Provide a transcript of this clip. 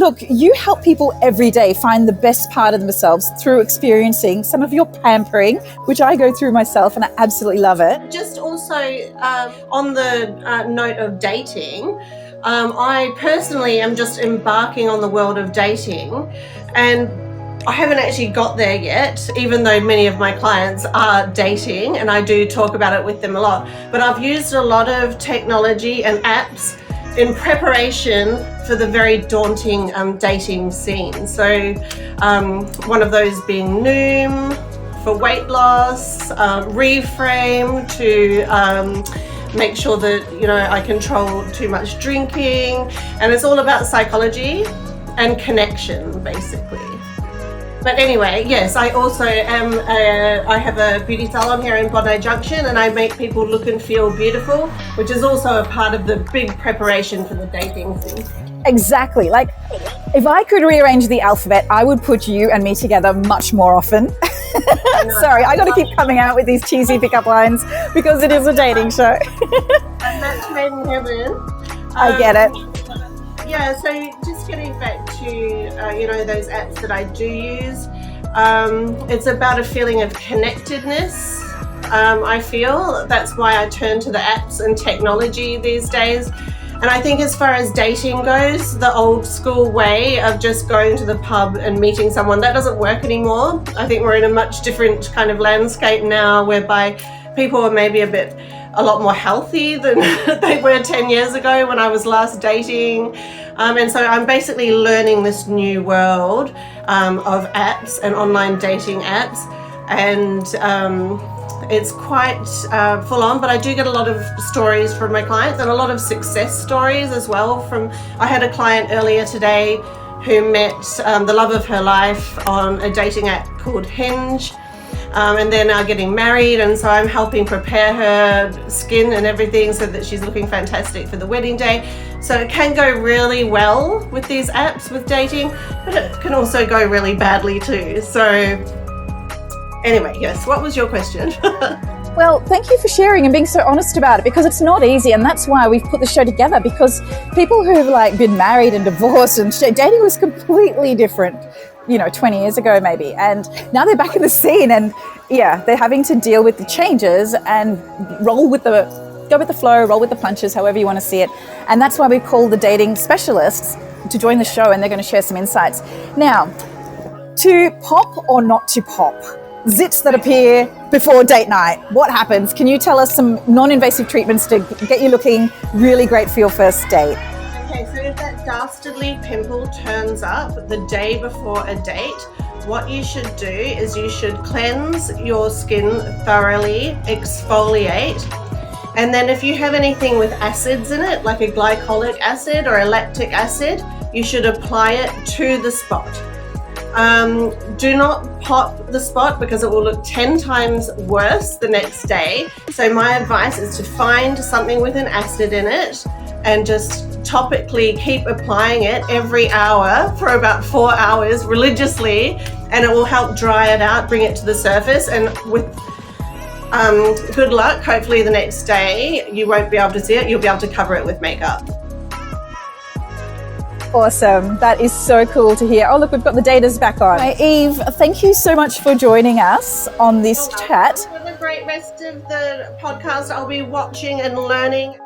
Look, you help people every day find the best part of themselves through experiencing some of your pampering, which I go through myself and I absolutely love it. Just also on the note of dating, I personally am just embarking on the world of dating, and I haven't actually got there yet, even though many of my clients are dating, and I do talk about it with them a lot. But I've used a lot of technology and apps in preparation for the very daunting dating scene. So one of those being Noom for weight loss, Reframe to make sure that, you know, I control too much drinking, and it's all about psychology and connection, basically. But anyway, yes, I also am, I have a beauty salon here in Godrei Junction, and I make people look and feel beautiful, which is also a part of the big preparation for the dating scene. Exactly. Like, if I could rearrange the alphabet, I would put you and me together much more often. Sorry, I got to keep coming out with these cheesy pickup lines because it is a dating show. And that's made in heaven. I get it. Yeah, so just getting back to, you know, those apps that I do use, it's about a feeling of connectedness, I feel. That's why I turn to the apps and technology these days. And I think as far as dating goes, the old school way of just going to the pub and meeting someone, that doesn't work anymore. I think we're in a much different kind of landscape now, whereby people are maybe a lot more healthy than they were 10 years ago when I was last dating. And so I'm basically learning this new world of apps and online dating apps. And it's quite full on, but I do get a lot of stories from my clients and a lot of success stories as well. I had a client earlier today who met the love of her life on a dating app called Hinge. And they're now getting married, and so I'm helping prepare her skin and everything so that she's looking fantastic for the wedding day. So it can go really well with these apps with dating, but it can also go really badly too. So anyway, yes, what was your question? Well, thank you for sharing and being so honest about it, because it's not easy, and that's why we've put the show together, because people who've like been married and divorced and dating was completely different, you know, 20 years ago maybe, and now they're back in the scene, and yeah, they're having to deal with the changes and go with the flow, roll with the punches, however you want to see it. And that's why we call the dating specialists to join the show, and they're going to share some insights. Now, to pop or not to pop, zits that appear before date night, what happens? Can you tell us some non-invasive treatments to get you looking really great for your first date? Okay, so if that dastardly pimple turns up the day before a date, what you should do is you should cleanse your skin thoroughly, exfoliate, and then if you have anything with acids in it, like a glycolic acid or a lactic acid, you should apply it to the spot. Do not pop the spot because it will look 10 times worse the next day. So my advice is to find something with an acid in it and just topically keep applying it every hour for about 4 hours religiously, and it will help dry it out, bring it to the surface, and with good luck, hopefully the next day you won't be able to see it, you'll be able to cover it with makeup. Awesome. That is so cool to hear. Oh, look, we've got the datas back on. Hi, Eve, thank you so much for joining us on this chat. Have a great rest of the podcast. I'll be watching and learning.